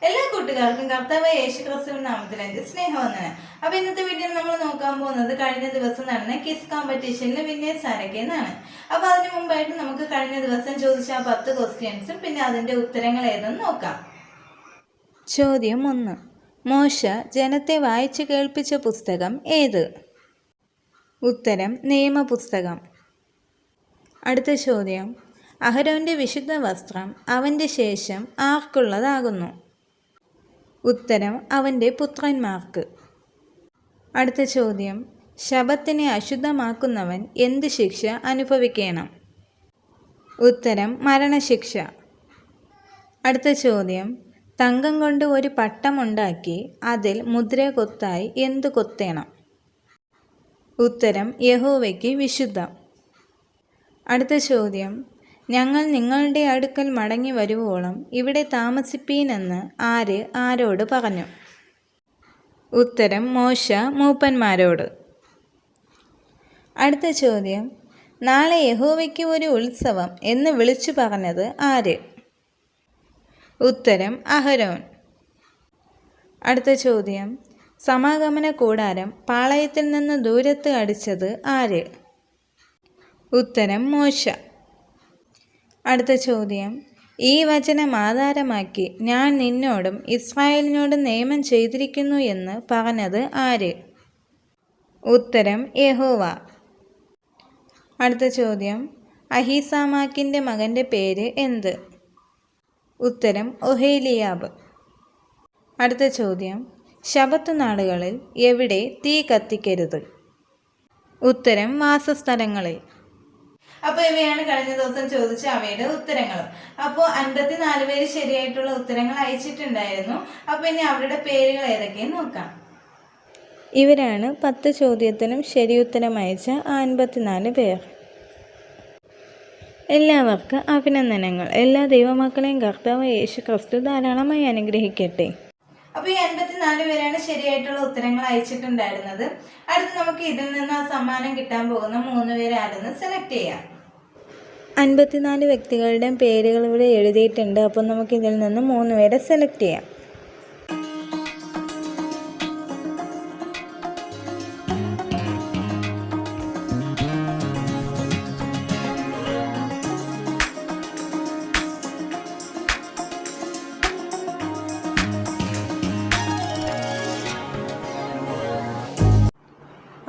എല്ലാ കൂട്ടുകാർക്കും കർത്താവായ യേശുക്രിസ്തുവിന്റെ നാമത്തിൽ എൻ്റെ സ്നേഹവന്ദനം. അപ്പൊ ഇന്നത്തെ വീഡിയോയിൽ നമ്മൾ നോക്കാൻ പോകുന്നത് കഴിഞ്ഞ ദിവസം നടന്ന കിസ് കോമ്പറ്റീഷനിൽ വിന്നേഴ്സ് ആരൊക്കെയെന്നാണ്. അപ്പൊ അതിനു മുമ്പായിട്ട് നമുക്ക് കഴിഞ്ഞ ദിവസം ചോദിച്ച 10 ക്വസ്റ്റ്യൻസും പിന്നെ അതിന്റെ ഉത്തരങ്ങൾ ഏതെന്ന് നോക്കാം. ചോദ്യം 1. മോശ ജനത്തെ വായിച്ചു കേൾപ്പിച്ച പുസ്തകം ഏത്? ഉത്തരം നിയമപുസ്തകം. അടുത്ത ചോദ്യം, അഹരോന്റെ വിശുദ്ധ വസ്ത്രം അവന്റെ ശേഷം ആർക്കുള്ളതാകുന്നു? ഉത്തരം അവന്റെ പുത്രന്മാർക്ക്. അടുത്ത ചോദ്യം, ശബത്തിനെ അശുദ്ധമാക്കുന്നവൻ എന്ത് ശിക്ഷ അനുഭവിക്കണം? ഉത്തരം മരണശിക്ഷ. അടുത്ത ചോദ്യം, തങ്കം കൊണ്ട് ഒരു പട്ടമുണ്ടാക്കി അതിൽ മുദ്ര കൊത്തായി എന്തു കൊത്തേണം? ഉത്തരം യഹോവയ്ക്ക് വിശുദ്ധം. അടുത്ത ചോദ്യം, ഞങ്ങൾ നിങ്ങളുടെ അടുക്കൽ മടങ്ങി വരുവോളം ഇവിടെ താമസിപ്പീനെന്ന് ആര് ആരോട് പറഞ്ഞു? ഉത്തരം മോശ മൂപ്പന്മാരോട്. അടുത്ത ചോദ്യം, നാളെ യഹോവയ്ക്ക് ഒരു ഉത്സവം എന്ന് വിളിച്ചു പറഞ്ഞത് ആര്? ഉത്തരം അഹരോൻ. അടുത്ത ചോദ്യം, സമാഗമന കൂടാരം പാളയത്തിൽ നിന്ന് ദൂരത്ത് അടിച്ചത് ആര്? ഉത്തരം മോശ. അടുത്ത ചോദ്യം, ഈ വചനം ആധാരമാക്കി ഞാൻ നിന്നോടും ഇസ്രായേലിനോടും നിയമം ചെയ്തിരിക്കുന്നു എന്ന് പറഞ്ഞത് ആര്? ഉത്തരം യഹോവ. അടുത്ത ചോദ്യം, അഹീസാമാക്കിൻ്റെ മകൻ്റെ പേര് എന്ത്? ഉത്തരം ഒഹേലിയാബ്. അടുത്ത ചോദ്യം, ശബത്ത് നാളുകളിൽ എവിടെ തീ കത്തിക്കരുത്? ഉത്തരം വാസസ്ഥലങ്ങളിൽ. അപ്പോൾ ഇവയാണ് കഴിഞ്ഞ ദിവസം ചോദിച്ച അവയുടെ ഉത്തരങ്ങളും. അപ്പോൾ 54 പേര് ശരിയായിട്ടുള്ള ഉത്തരങ്ങൾ അയച്ചിട്ടുണ്ടായിരുന്നു. അപ്പോൾ ഇനി അവരുടെ പേരുകൾ ഏതൊക്കെയെന്ന് നോക്കാം. ഇവരാണ് 10 ചോദ്യത്തിനും ശരിയുത്തരം അയച്ച 54 പേർ. എല്ലാവർക്കും അഭിനന്ദനങ്ങൾ. എല്ലാ ദൈവമക്കളെയും കർത്താവ് യേശുക്രിസ്തു ധാരാളമായി അനുഗ്രഹിക്കട്ടെ. അപ്പോൾ ഈ 54 പേരാണ് ശരിയായിട്ടുള്ള ഉത്തരങ്ങൾ അയച്ചിട്ടുണ്ടായിരുന്നത്. അടുത്ത് നമുക്ക് ഇതിൽ നിന്ന് ആ സമ്മാനം കിട്ടാൻ പോകുന്ന 3 പേരെ ആരെന്ന് സെലക്ട് ചെയ്യാം. 54 വ്യക്തികളുടെ പേരുകൾ ഇവിടെ എഴുതിയിട്ടുണ്ട്. അപ്പോൾ നമുക്ക് ഇതിൽ നിന്ന് 3 പേരെ സെലക്ട് ചെയ്യാം.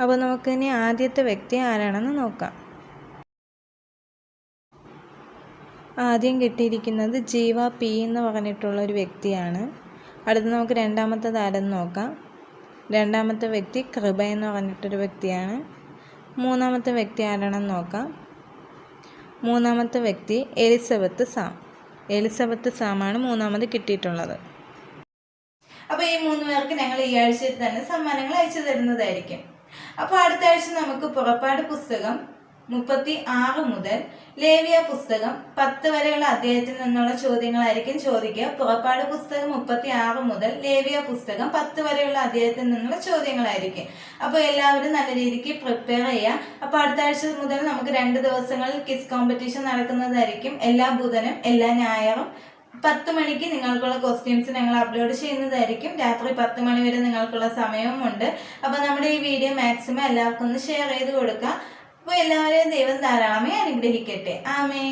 അപ്പോൾ നമുക്കിനി ആദ്യത്തെ വ്യക്തി ആരാണെന്ന് നോക്കാം. ആദ്യം കിട്ടിയിരിക്കുന്നത് ജീവ പി എന്ന് പറഞ്ഞിട്ടുള്ള ഒരു വ്യക്തിയാണ്. അടുത്ത് നമുക്ക് രണ്ടാമത്തേത് ആരെന്ന് നോക്കാം. രണ്ടാമത്തെ വ്യക്തി കൃപ എന്ന് പറഞ്ഞിട്ടൊരു വ്യക്തിയാണ്. മൂന്നാമത്തെ വ്യക്തി ആരാണെന്ന് നോക്കാം. മൂന്നാമത്തെ വ്യക്തി എലിസബത്ത് സാം. എലിസബത്ത് സാമാണ് മൂന്നാമത് കിട്ടിയിട്ടുള്ളത്. അപ്പോൾ ഈ 3 പേർക്ക് ഞങ്ങൾ ഈ ആഴ്ചയിൽ തന്നെ സമ്മാനങ്ങൾ അയച്ചു തരുന്നതായിരിക്കും. അപ്പോൾ അടുത്ത ആഴ്ച നമുക്ക് പുറപ്പാട് പുസ്തകം 36 മുതൽ ലേവ്യ പുസ്തകം 10 വരെയുള്ള അധ്യായത്തിൽ നിന്നുള്ള ചോദ്യങ്ങളായിരിക്കും ചോദിക്കുക. പുറപ്പാട് പുസ്തകം 36 മുതൽ ലേവ്യ പുസ്തകം 10 വരെയുള്ള അധ്യായത്തിൽ നിന്നുള്ള ചോദ്യങ്ങളായിരിക്കും. അപ്പോൾ എല്ലാവരും നല്ല രീതിക്ക് പ്രിപ്പയർ ചെയ്യുക. അപ്പോൾ അടുത്ത ആഴ്ച മുതൽ നമുക്ക് 2 ദിവസങ്ങളിൽ കിസ് കോമ്പറ്റീഷൻ നടക്കുന്നതായിരിക്കും. എല്ലാ ബുധനും എല്ലാ ഞായറും 10 മണിക്ക് നിങ്ങൾക്കുള്ള ക്വസ്റ്റ്യൻസ് ഞങ്ങൾ അപ്ലോഡ് ചെയ്യുന്നതായിരിക്കും. രാത്രി 10 മണി വരെ നിങ്ങൾക്കുള്ള സമയവുമുണ്ട്. അപ്പോൾ നമ്മുടെ ഈ വീഡിയോ മാക്സിമം എല്ലാവർക്കും ഒന്ന് ഷെയർ ചെയ്ത് കൊടുക്കുക. അപ്പോൾ എല്ലാവരെയും ദൈവം ധാരാളമായി അനുഗ്രഹിക്കട്ടെ. ആമേൻ.